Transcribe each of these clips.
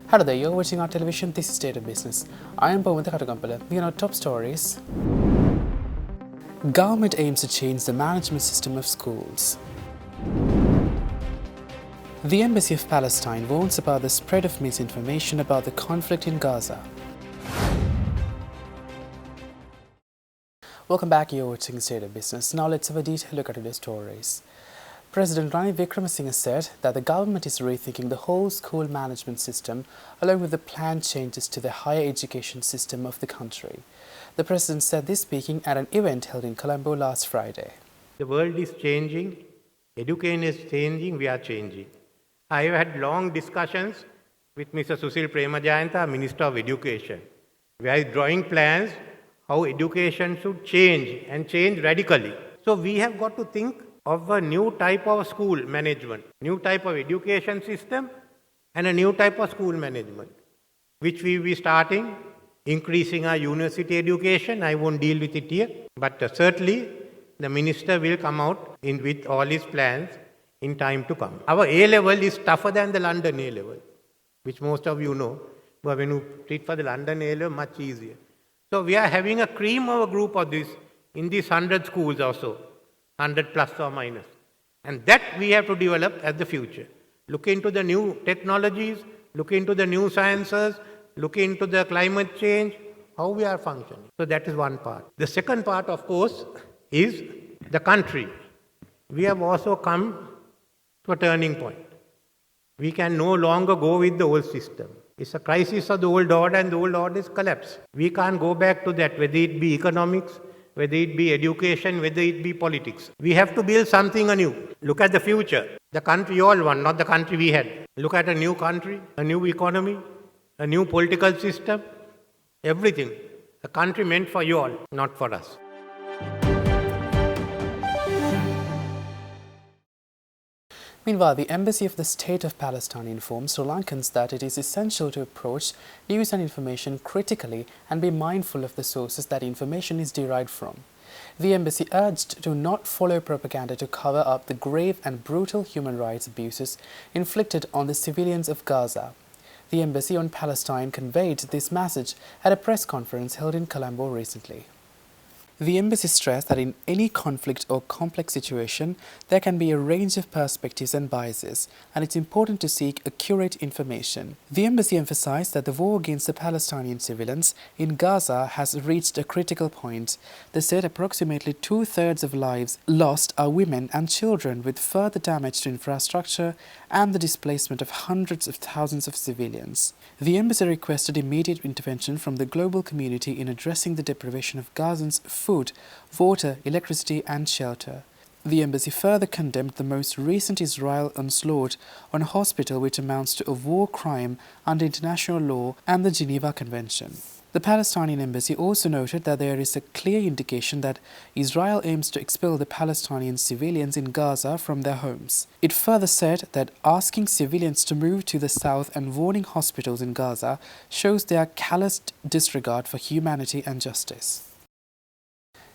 Hello there, you're watching our television. This is State of Business. I am Pavitha Katagampala. We are our top stories. Government aims to change the management system of schools. The Embassy of Palestine warns about the spread of misinformation about the conflict in Gaza. Welcome back, you're watching State of Business. Now let's have a detailed look at today's stories. President Ranil Wickremesinghe said that the government is rethinking the whole school management system along with the planned changes to the higher education system of the country. The president said this speaking at an event held in Colombo last Friday. The world is changing, education is changing, we are changing. I have had long discussions with Mr. Susil Premajayanta, Minister of Education. We are drawing plans how education should change and change radically. So we have got to think of a new type of school management, new type of education system and a new type of school management, which we will be starting, increasing our university education. I won't deal with it here, but certainly the minister will come out with all his plans in time to come. Our A-level is tougher than the London A-level, which most of you know, but when you treat for the London A-level, much easier. So we are having a cream of a group of this in these 100 schools or so. 100 plus or minus. And that we have to develop as the future. Look into the new technologies, look into the new sciences, look into the climate change, how we are functioning. So that is one part. The second part, of course, is the country. We have also come to a turning point. We can no longer go with the old system. It's a crisis of the old order and the old order is collapsed. We can't go back to that, whether it be economics, whether it be education, whether it be politics. We have to build something anew. Look at the future. The country you all want, not the country we had. Look at a new country, a new economy, a new political system, everything. A country meant for you all, not for us. Meanwhile, the Embassy of the State of Palestine informs Sri Lankans that it is essential to approach news and information critically and be mindful of the sources that information is derived from. The embassy urged to not follow propaganda to cover up the grave and brutal human rights abuses inflicted on the civilians of Gaza. The Embassy on Palestine conveyed this message at a press conference held in Colombo recently. The embassy stressed that in any conflict or complex situation, there can be a range of perspectives and biases, and it's important to seek accurate information. The embassy emphasized that the war against the Palestinian civilians in Gaza has reached a critical point. They said approximately 2/3 of lives lost are women and children, with further damage to infrastructure and the displacement of hundreds of thousands of civilians. The embassy requested immediate intervention from the global community in addressing the deprivation of Gazans' food, water, electricity and shelter. The embassy further condemned the most recent Israel onslaught on a hospital, which amounts to a war crime under international law and the Geneva Convention. The Palestinian embassy also noted that there is a clear indication that Israel aims to expel the Palestinian civilians in Gaza from their homes. It further said that asking civilians to move to the south and warning hospitals in Gaza shows their callous disregard for humanity and justice.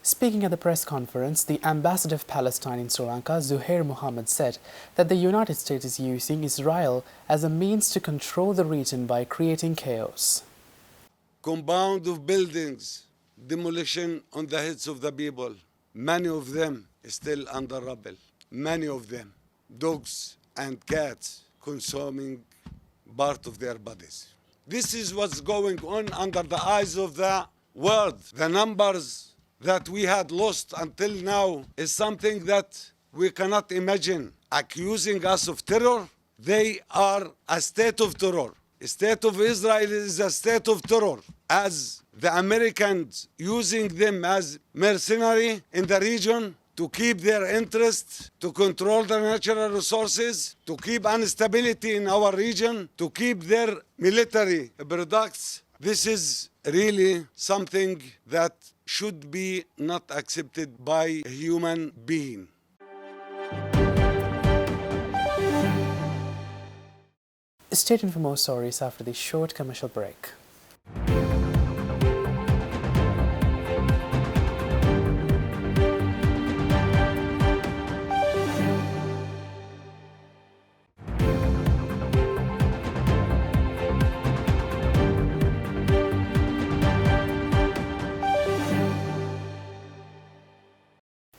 Speaking at the press conference, the ambassador of Palestine in Sri Lanka, Zuhair Mohammed, said that the United States is using Israel as a means to control the region by creating chaos. Compound of buildings, demolition on the heads of the people. Many of them still under rubble. Many of them, dogs and cats consuming part of their bodies. This is what's going on under the eyes of the world. The numbers that we had lost until now is something that we cannot imagine. Accusing us of terror, they are a state of terror. The state of Israel is a state of terror, as the Americans using them as mercenary in the region to keep their interests, to control the natural resources, to keep instability in our region, to keep their military products. This is really something that should be not accepted by a human being. Stay tuned for more stories after this short commercial break.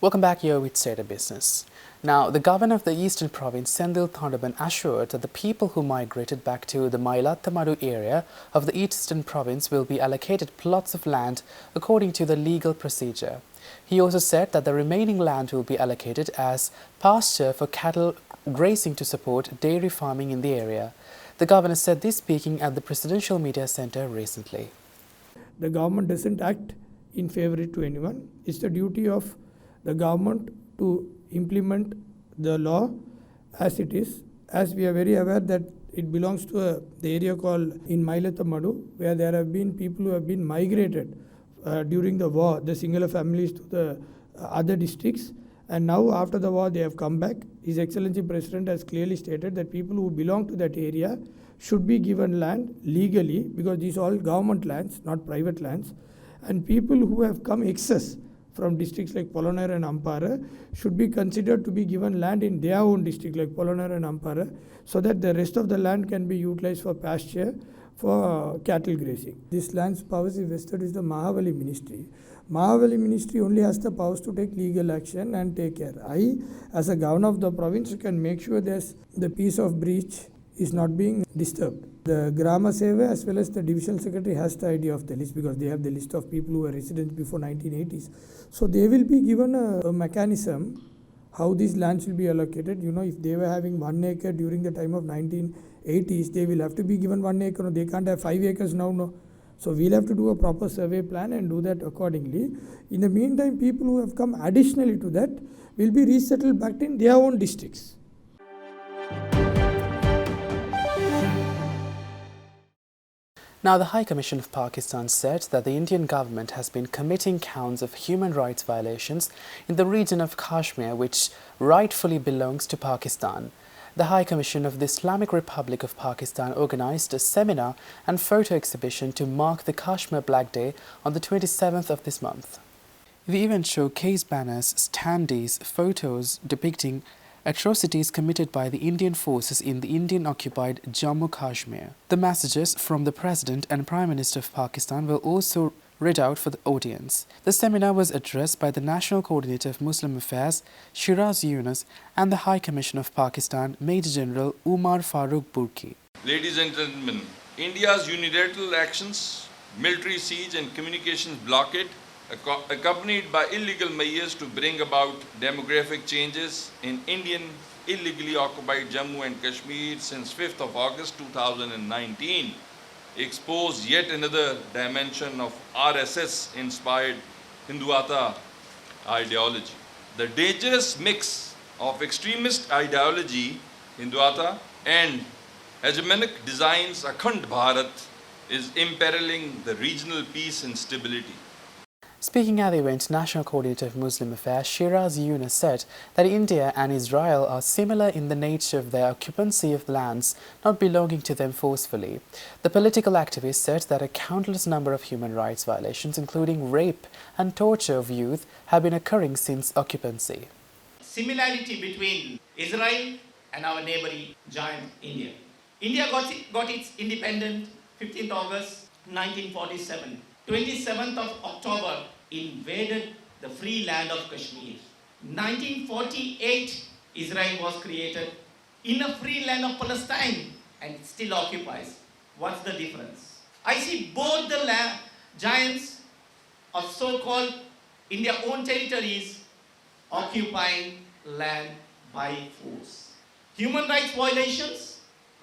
Welcome back here with State of Business. Now, the governor of the Eastern Province, Sendil Thondaban, assured that the people who migrated back to the Mailattamadu area of the Eastern Province will be allocated plots of land according to the legal procedure. He also said that the remaining land will be allocated as pasture for cattle grazing to support dairy farming in the area. The governor said this speaking at the Presidential Media Centre recently. The government doesn't act in favor to anyone. It's the duty of the government to implement the law as it is. As we are very aware that it belongs to the area called in Mailattamadu, where there have been people who have been migrated during the war, the singular families to the other districts. And now after the war they have come back. His Excellency President has clearly stated that people who belong to that area should be given land legally, because these are all government lands, not private lands. And people who have come excess from districts like Polonair and Ampara should be considered to be given land in their own district like Polonair and Ampara, so that the rest of the land can be utilized for pasture, for cattle grazing. This land's powers is vested is the Mahavali Ministry. Mahavali Ministry only has the powers to take legal action and take care. I, as a governor of the province, can make sure that the peace of breach is not being disturbed. The Grama Seva as well as the divisional secretary has the idea of the list, because they have the list of people who were residents before 1980s. So they will be given a mechanism how these lands will be allocated. You know, if they were having 1 acre during the time of 1980s, they will have to be given 1 acre. No, they can't have 5 acres now. No. So we'll have to do a proper survey plan and do that accordingly. In the meantime, people who have come additionally to that will be resettled back in their own districts. Now, the High Commission of Pakistan said that the Indian government has been committing counts of human rights violations in the region of Kashmir, which rightfully belongs to Pakistan. The High Commission of the Islamic Republic of Pakistan organized a seminar and photo exhibition to mark the Kashmir Black Day on the 27th of this month. The event showcased banners, standees, photos depicting atrocities committed by the Indian forces in the Indian-occupied Jammu Kashmir. The messages from the President and Prime Minister of Pakistan were also read out for the audience. The seminar was addressed by the National Coordinator of Muslim Affairs, Shiraz Yunus, and the High Commission of Pakistan, Major General Umar Farooq Burki. Ladies and gentlemen, India's unilateral actions, military siege and communications blockade, accompanied by illegal measures to bring about demographic changes in Indian illegally occupied Jammu and Kashmir since 5th of August 2019, expose yet another dimension of RSS-inspired Hinduata ideology. The dangerous mix of extremist ideology, Hinduata, and hegemonic designs Akhand Bharat is imperiling the regional peace and stability. Speaking at the event, National Coordinator of Muslim Affairs, Shiraz Yunus, said that India and Israel are similar in the nature of their occupancy of lands not belonging to them forcefully. The political activist said that a countless number of human rights violations, including rape and torture of youth, have been occurring since occupancy. Similarity between Israel and our neighboring giant India. India got its independence 15th August 1947. 27th of October invaded the free land of Kashmir. 1948, Israel was created in a free land of Palestine and it still occupies. What's the difference? I see both the giants of so-called India-owned territories occupying land by force. Human rights violations,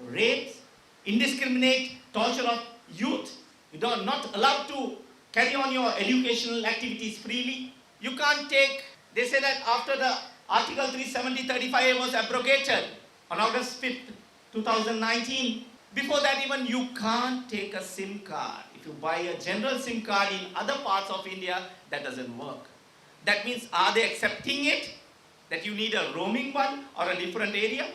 rapes, indiscriminate torture of youth. You are not allowed to carry on your educational activities freely. You can't take, they say that after the Article 370-35 was abrogated on August 5th, 2019, before that even you can't take a SIM card. If you buy a general SIM card in other parts of India, that doesn't work. That means, are they accepting it? That you need a roaming one or a different area?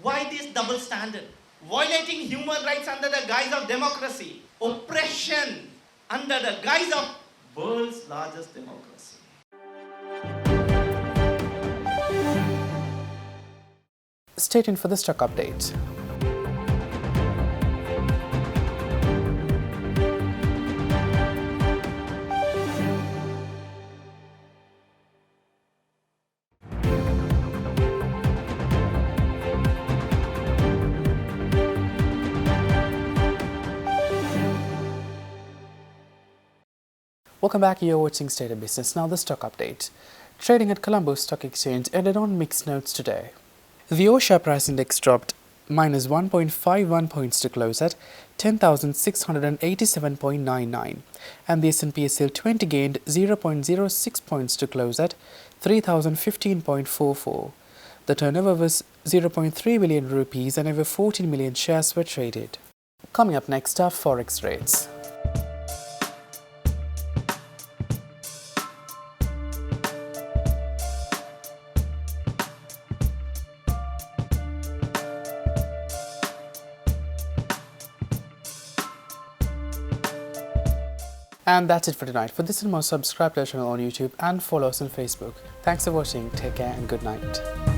Why this double standard? Violating human rights under the guise of democracy. Oppression under the guise of world's largest democracy. Stay tuned for the stock update. Welcome back, you're watching State of Business. Now the stock update. Trading at Colombo Stock Exchange ended on mixed notes today. The All-Share Price Index dropped minus 1.51 points to close at 10,687.99, and the S&P SL 20 gained 0.06 points to close at 3,015.44. The turnover was 0.3 billion rupees and over 14 million shares were traded. Coming up next are forex rates. And that's it for tonight. For this and more, subscribe to our channel on YouTube and follow us on Facebook. Thanks for watching. Take care and good night.